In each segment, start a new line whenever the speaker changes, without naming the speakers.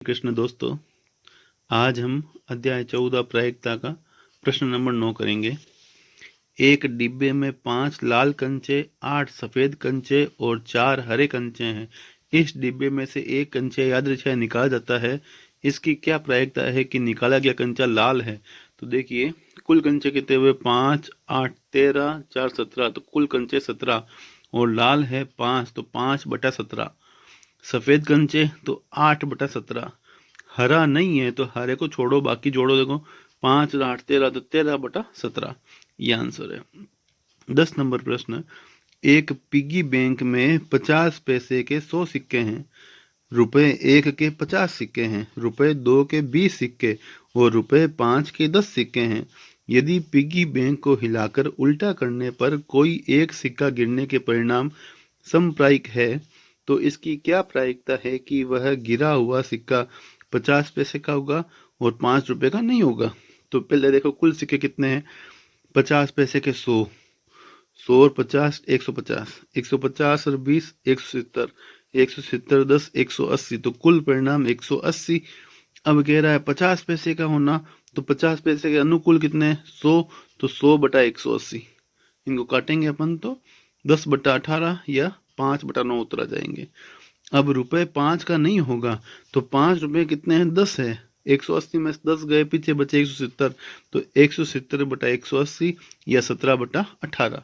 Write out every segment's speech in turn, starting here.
कृष्ण दोस्तों, आज हम अध्याय 14 प्रायिकता का प्रश्न नंबर 9 करेंगे। एक डिब्बे में 5 लाल कंचे, 8 सफेद कंचे और 4 हरे कंचे हैं। इस डिब्बे में से एक कंचे यादृच्छा निकाला जाता है। इसकी क्या प्रायिकता है कि निकाला गया कंचा लाल है? तो देखिए, कुल कंचे कितने हुए? 5, 8, 13, 4, 17। तो कुल कंचे 17 और लाल है 5, तो 5/17। सफेद कंचे तो 8/17। हरा नहीं है तो हरे को छोड़ो, बाकी जोड़ो। देखो 5, 8, 13 तो 13/17 ये आंसर है। 10 नंबर प्रश्न। एक पिगी बैंक में 50 पैसे के 100 सिक्के हैं, रुपए 1 के 50 सिक्के हैं, रुपए 2 के 20 सिक्के और रुपए 5 के 10 सिक्के हैं। यदि पिगी बैंक को हिलाकर उल्टा करने पर कोई एक सिक्का गिरने के परिणाम समप्रायिक है, तो इसकी क्या प्रायिकता है कि वह गिरा हुआ सिक्का 50 पैसे का होगा और 5 रुपए का नहीं होगा? तो पहले देखो कुल सिक्के कितने हैं। 50 पैसे के 100, 100 और 50 150, 150 और 20 170, 170 10 180, तो कुल परिणाम 180। अब कह रहा है 50 पैसे का होना, तो 50 पैसे के अनुकूल कितने? 100, तो 100/180। इनको काटेंगे अपन तो 10/18 या 5/9 उत्तर आ जाएंगे। अब रुपए 5 का नहीं होगा, तो 5 रुपए कितने हैं? 10 है। 180 में से 10 गए, पीछे बचे 170, तो 170/180 या 17/18।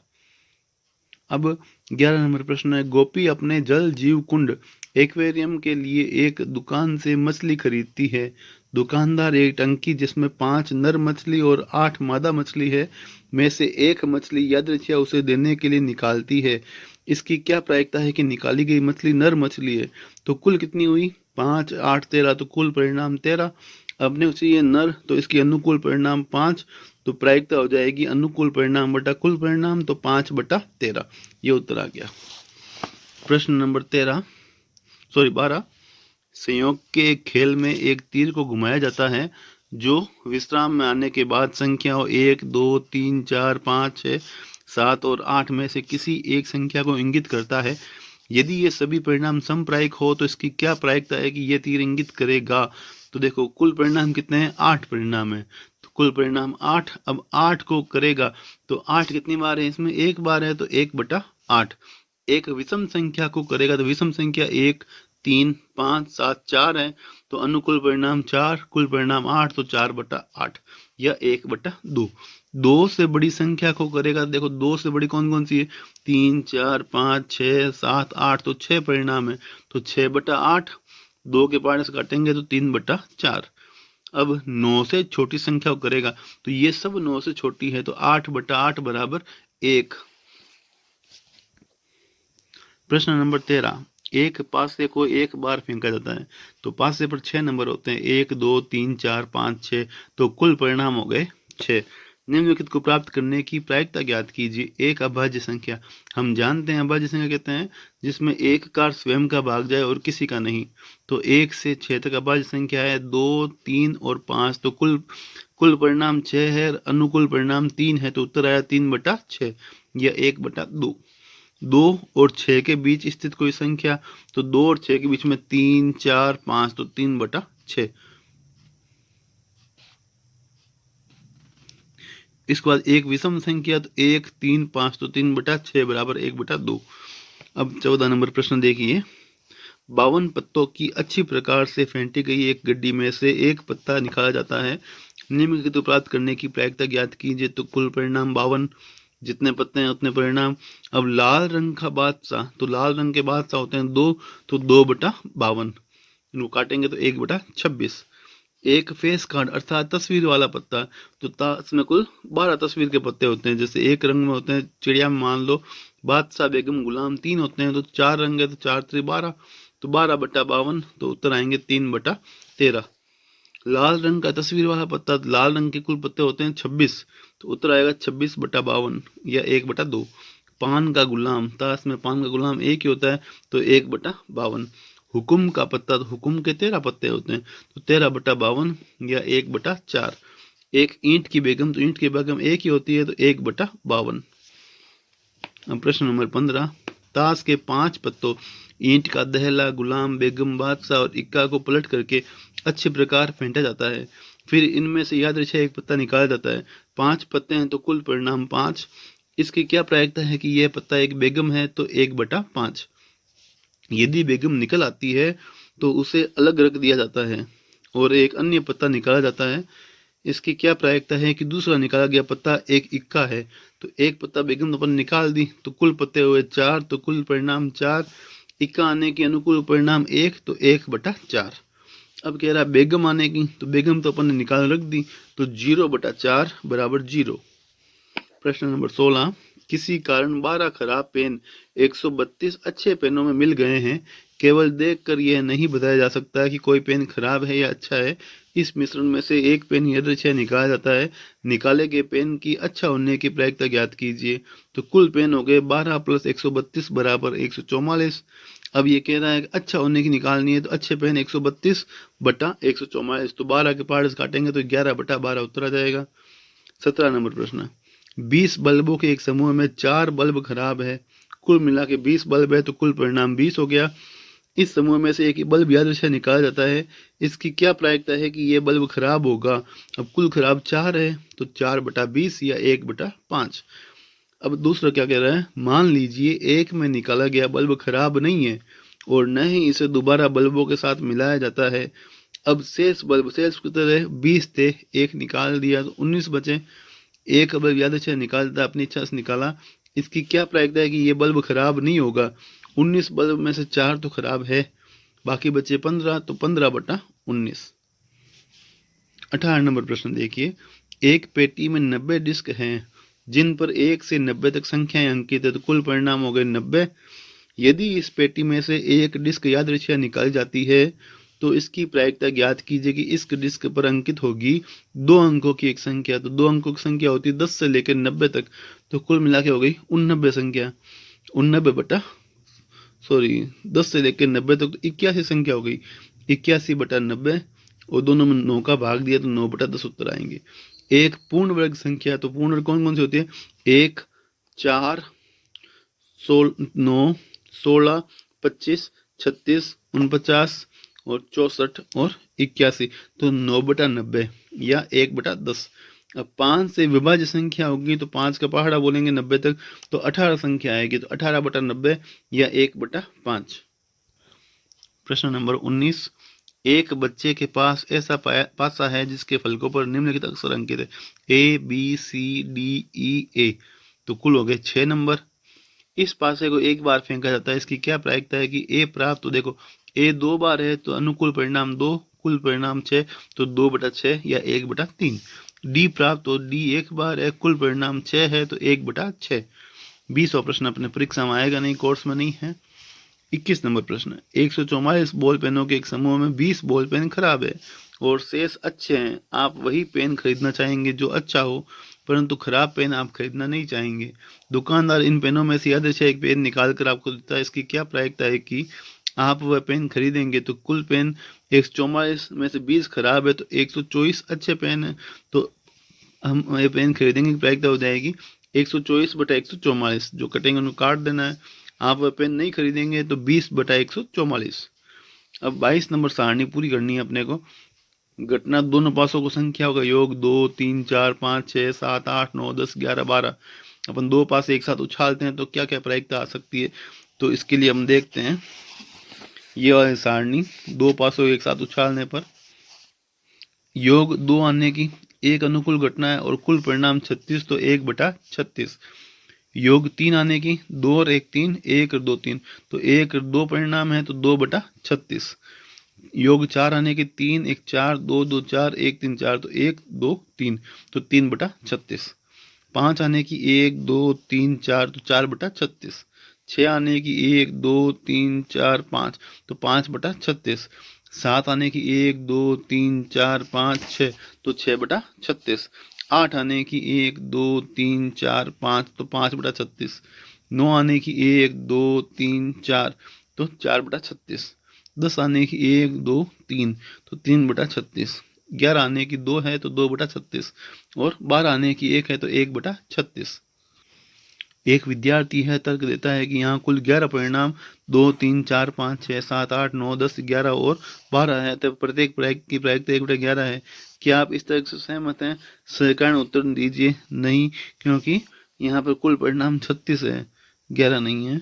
अब 11 नंबर प्रश्न है। गोपी अपने जल जीव कुंड एक्वेरियम के लिए एक दुकान से मछली खरीदती है। दुकानदार एक टंकी जिसमें 5 नर मछली और 8 मादा मछली है में से एक मछली यादृच्छिया उसे देने के लिए निकालती है। इसकी क्या प्रायिकता है कि निकाली गई मछली नर मछली है? तो कुल कितनी हुई? 5, 8, 13, तो कुल परिणाम 13। अपने उसे ये नर, तो इसकी अनुकूल परिणाम 5, तो प्रायिकता हो जाएगी अनुकूल परिणाम बटा कुल परिणाम, तो 5/13। ये उत्तर आ गया। प्रश्न नंबर 12। संयोग के खेल में एक तीर को घुमाया जाता है जो विश्राम में आने के बाद संख्याओं 1, 2, 3, 4, 5, 6, 7 और 8 में से किसी एक संख्या को इंगित करता है। यदि ये सभी परिणाम समप्रायिक हो तो इसकी क्या प्रायिकता है कि ये तीर इंगित करेगा? तो देखो कुल परिणाम कितने हैं? 8 परिणाम है, तो कुल परिणाम 8। अब 8 को करेगा तो 8 कितनी बार है? इसमें एक बार है, तो 1/8। एक विषम संख्या को करेगा तो विषम संख्या 1, 3, 5, 7, 4 है, तो अनुकूल परिणाम 4, कुल परिणाम 8, तो 4/8 या 1/2। 2 से बड़ी संख्या को करेगा, देखो 2 से बड़ी कौन कौन सी है? 3, 4, 5, 6, 7, 8, तो 6 परिणाम है, तो 6/8। 2 के पार्ट से काटेंगे तो 3/4। अब 9 से छोटी संख्या को करेगा, तो ये सब 9 से छोटी है, तो 8/8 बराबर 1। प्रश्न नंबर 13। एक पासे को एक बार फेंका जाता है, तो पासे पर 6 नंबर होते हैं, 1, 2, 3, 4, 5, 6, तो कुल परिणाम हो गए 6। निम्नलिखित को प्राप्त करने की प्रायिकता ज्ञात कीजिए। एक अभाज्य संख्या, हम जानते हैं अभाज्य संख्या कहते हैं जिसमें एक कार स्वयं का भाग जाए और किसी का नहीं। तो 1 से 6 तक अभाज्य संख्या है, 2, 3 और 5, तो कुल परिणाम 6 है, अनुकूल परिणाम 3 है, तो उत्तर आया 3/6 या 1/2। 2 और 6 के बीच स्थित कोई संख्या, तो 2 और 6 के बीच में 3, 4, 5, तो 3/6। इसके बाद एक विषम संख्या, तो 1, 3, 5, तो 3/6 बराबर 1/2। अब 14 नंबर प्रश्न देखिए। 52 पत्तों की अच्छी प्रकार से फेंटी गई एक गड्डी में से एक पत्ता निकाला जाता है। निम्नलिखित प्राप्त करने की प्रायिकता ज्ञात कीजिए। तो कुल परिणाम 52, जितने पत्ते हैं उतने परिणाम। अब लाल रंग का बादशाह, तो लाल रंग के बादशाह होते हैं 2, तो 2/52। इनको काटेंगे तो 1/26। एक फेस कार्ड अर्थात तस्वीर वाला पत्ता, तो इसमें कुल 12 तस्वीर के पत्ते होते हैं। जैसे एक रंग में होते हैं, चिड़िया में मान लो बादशाह, बेगम, गुलाम 3 होते हैं, तो 4 रंग है, तो 4 3 12, तो 12/52, तो उत्तर आएंगे 3/13। लाल रंग का तस्वीर वाला पत्ता, लाल रंग के कुल पत्ते होते हैं 26, तो उत्तर आएगा 26/52 या 1/2। पान का गुलाम, ताश में पान का गुलाम एक ही होता है, तो 1/52। हुकुम का पत्ता, तो हुकुम के 13 पत्ते होते हैं, तो 13/52 या 1/4। एक ईंट की बेगम, तो ईंट की बेगम एक ही होती है, तो 1/52। अब प्रश्न नंबर 15। ताश के 5 पत्तों ईंट का दहला, गुलाम, बेगम, बादशाह और इक्का को पलट करके अच्छे प्रकार फेंटा जाता है। फिर इनमें से याद रखिए एक पत्ता निकाला जाता है। 5 पत्ते हैं तो कुल परिणाम 5। इसकी क्या प्रायिकता है कि यह पत्ता एक बेगम है तो 1/5। यदि बेगम निकल आती है तो उसे अलग रख दिया जाता है और एक अन्य पत्ता निकाला जाता है। इसकी क्या प्रायिकता है कि दूसरा निकाला गया पत्ता एक इक्का है। तो एक पत्ता बेगम अपन निकाल दी तो कुल पत्ते हुए 4, तो कुल परिणाम 4। इक्का आने के अनुकूल परिणाम 1, तो 1/4। अब कह रहा है बेगम आने की, तो बेगम तो अपन ने निकाल रख दी, तो 0/4 बराबर 0। प्रश्न नंबर 16, किसी कारण 12 खराब पेन 132 अच्छे पेनों में मिल गए हैं। केवल देखकर यह नहीं बताया जा सकता कि कोई पेन खराब है या अच्छा है। इस मिश्रण में से एक पेन यदृच्छा निकाला जाता है। निकाले गए पेन की अच्छा होने की प्रायिकता ज्ञात कीजिए। तो कुल पेन हो गए 12 + 132 बराबर 144। अब ये कह रहा है अच्छा होने की निकालनी है, तो अच्छे पेन 132/144, तो 12 के पार्ट्स काटेंगे तो 11/12 उत्तर आ जाएगा। 17 नंबर प्रश्न, 20 बल्बों के एक समूह में 4 बल्ब खराब है। कुल मिला के 20 बल्ब है तो कुल परिणाम 20 हो गया। इस समूह में से एक बल्ब यादृच्छा निकाला जाता है। इसकी क्या प्रायिकता है कि ये बल्ब खराब होगा। अब कुल खराब 4 है तो 4/20 या 1/5। अब दूसरा क्या कह रहा है, मान लीजिए एक में निकाला गया बल्ब खराब नहीं है और न ही इसे दोबारा बल्बों के साथ मिलाया जाता है। अब शेष बल्ब शेष की तरह 20 थे, एक निकाल दिया तो 19 बचे। एक बल्ब यादृच्छा निकालता अपनी इच्छा से निकाला। इसकी क्या प्रायिकता है कि ये बल्ब खराब नहीं होगा। 19 बल्ब में से 4 तो खराब है, बाकी बचे 15, तो 15/19। 18 नंबर प्रश्न देखिए, एक पेटी में 90 डिस्क हैं जिन पर 1 से 90 तक संख्याएं अंकित है, तो कुल परिणाम हो गए 90। यदि इस पेटी में से एक डिस्क यादृच्छा निकाली जाती है तो इसकी प्रायिकता ज्ञात कीजिए कि इस डिस्क पर अंकित होगी 2 अंकों की एक संख्या। तो 2 अंकों की संख्या होती है 10 से लेकर 90 तक, तो कुल मिला के हो गई 89 संख्या। 10 से लेकर 90 तक तो 81 संख्या हो गई। 81/90 और दोनों में 9 का भाग दिया तो 9/10 उत्तर आएंगे। एक पूर्ण वर्ग संख्या, तो पूर्ण वर्ग कौन कौन सी होती है, 1, 4, 9, 16, 25, 36, 49 और 64 और 81, तो 9/90 या 1/10। अब 5 से विभाज्य संख्या होगी तो 5 का पहाड़ा बोलेंगे 90 तक, तो 18 संख्या आएगी, तो 18/90 या 1/5। प्रश्न नंबर 19, एक बच्चे के पास ऐसा पासा है जिसके फलकों पर निम्नलिखित अक्षर अंकित है, ABCDEA, तो कुल हो गए 6 नंबर। इस पासे को एक बार फेंका जाता है। इसकी क्या प्रायिकता है कि ए प्राप्त, तो देखो ए 2 बार है तो अनुकूल परिणाम 2, कुल परिणाम 6, तो 2/6 या 1/3। डी प्राप्त, तो डी 1 बार है, कुल परिणाम 6 है तो 1/6। 20वां प्रश्न अपने परीक्षा में आएगा नहीं, कोर्स में नहीं है। 21 नंबर प्रश्न, 144 बॉल पेनों के एक समूह में 20 बॉल पेन खराब है और शेष अच्छे हैं। आप वही पेन खरीदना चाहेंगे जो अच्छा हो, परंतु खराब पेन आप खरीदना नहीं चाहेंगे। दुकानदार इन पेनों में से यादृच्छा एक पेन निकाल कर आपको देता है। इसकी क्या प्रायिकता है कि आप वह पेन खरीदेंगे। तो कुल पेन 144 में से 20 खराब है तो 124 अच्छे पेन है, तो हम ये पेन खरीदेंगे की प्रायिकता हो जाएगी 124/144। जो कटेंगे उनको काट देना है। आप वह पेन नहीं खरीदेंगे तो 20/144। अब 22 नंबर सारणी पूरी करनी है अपने को। घटना दोनों पासों को संख्याओं का योग 2, 3, 4, 5, 6, 7, 8, 9, 10, 11, 12। अपन दो पास एक साथ उछालते हैं तो क्या क्या प्रायिकता आ सकती है, तो इसके लिए हम देखते हैं ये वाली सारणी। दो पासों एक साथ उछालने पर योग 2 आने की एक अनुकूल घटना है और कुल परिणाम 36, तो 1/36। योग 3 आने की 2 और 1 3, 1 और 2 3, तो 1 और 2 परिणाम है तो 2/36। योग 4 आने की 3 1 4, 2 2 4, 1 3 4, तो 1 2 3, तो 3/36। 5 आने की 1 2 3 4, तो 4/36। 6 आने की 1 2 3 4 5, तो 5/36। 7 आने की 1 2 3 4 5 6, तो 6/36। 8 आने की 1 2 3 4 5, तो 5/36। 9 आने की 1 2 3 4, तो 4/36। 10 आने की 1 2 3, तो 3/36। 11 आने की 2 है तो 2/36 और 12 आने की 1 है तो 1/36। एक विद्यार्थी है तर्क देता है कि यहाँ कुल 11 परिणाम 2, 3, 4, 5, 6, 7, 8, 9, 10, 11 और 12 है, तब प्रत्येक प्रायिकता की प्रायिकता 1/11 है। क्या आप इस तरह से सहमत हैं? समीकरण उत्तर दीजिए। नहीं, क्योंकि यहाँ पर कुल परिणाम 36 है, 11 नहीं है।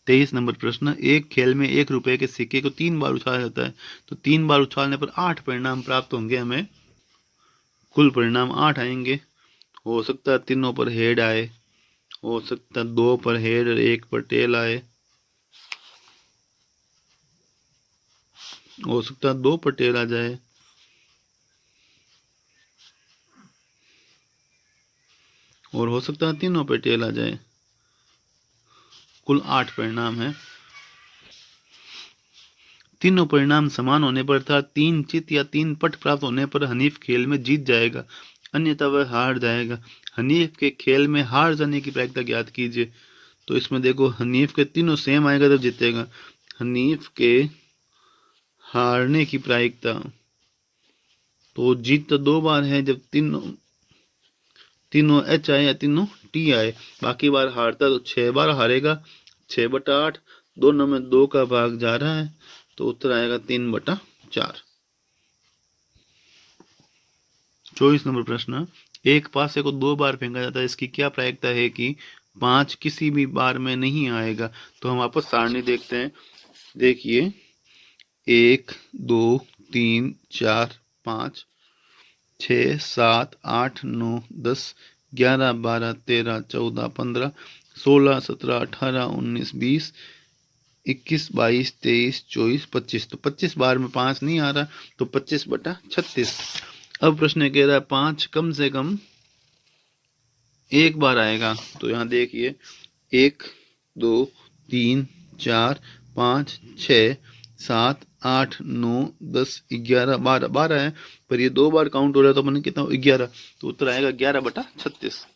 23 नंबर प्रश्न, एक खेल में 1 रुपए के सिक्के को 3 बार उछाला जाता है, तो 3 बार उछालने पर 8 परिणाम प्राप्त होंगे। हमें कुल परिणाम 8 आएंगे। हो सकता है तीनों पर हेड आए, हो सकता है 2 पर हेड और 1 पर टेल आए, हो सकता है 2 पर टेल आ जाए, और हो सकता है तीनों पर टेल आ जाए। कुल 8 परिणाम है। तीनों परिणाम समान होने पर अर्थात 3 चित या 3 पट प्राप्त होने पर हनीफ खेल में जीत जाएगा, अन्यथा वह हार जाएगा। हनीफ के खेल में हार जाने की प्रायिकता ज्ञात कीजिए। तो इसमें देखो, हनीफ के तीनों सेम आएगा तब जीतेगा। हनीफ के हारने की प्रायिकता, तो जीत तो 2 बार है, जब तीनों एच आए या तीनों टी आए। बाकी बार हारता तो 6 बार हारेगा। 6/8, दोनों में 2 का भाग जा रहा है, तो उत्तर आएगा 3/4। 24 नंबर प्रश्न, एक पासे को 2 बार फेंका जाता है, इसकी क्या प्रायिकता है कि 5 किसी भी बार में नहीं आएगा? तो हम वापस सारणी देखते हैं। देखिए, 1, 2, 3, 4, 5, 6, 7, 8, 9, 10, 11, 12, 13, 14, 15, 16, 17, 18, 19, 20, 21, 22, 23, 24, 25। तो 25 बार में 5 नहीं आ रहा, तो 25/36। अब प्रश्न कह रहा है 5 कम से कम 1 बार आएगा। तो यहाँ देखिए, 1, 2, 3, 4, 5, 6, 7, 8, 9, 10, 11, 12 है, पर ये 2 बार काउंट हो रहा है, तो मैंने कितना 11, तो उत्तर आएगा 11/36।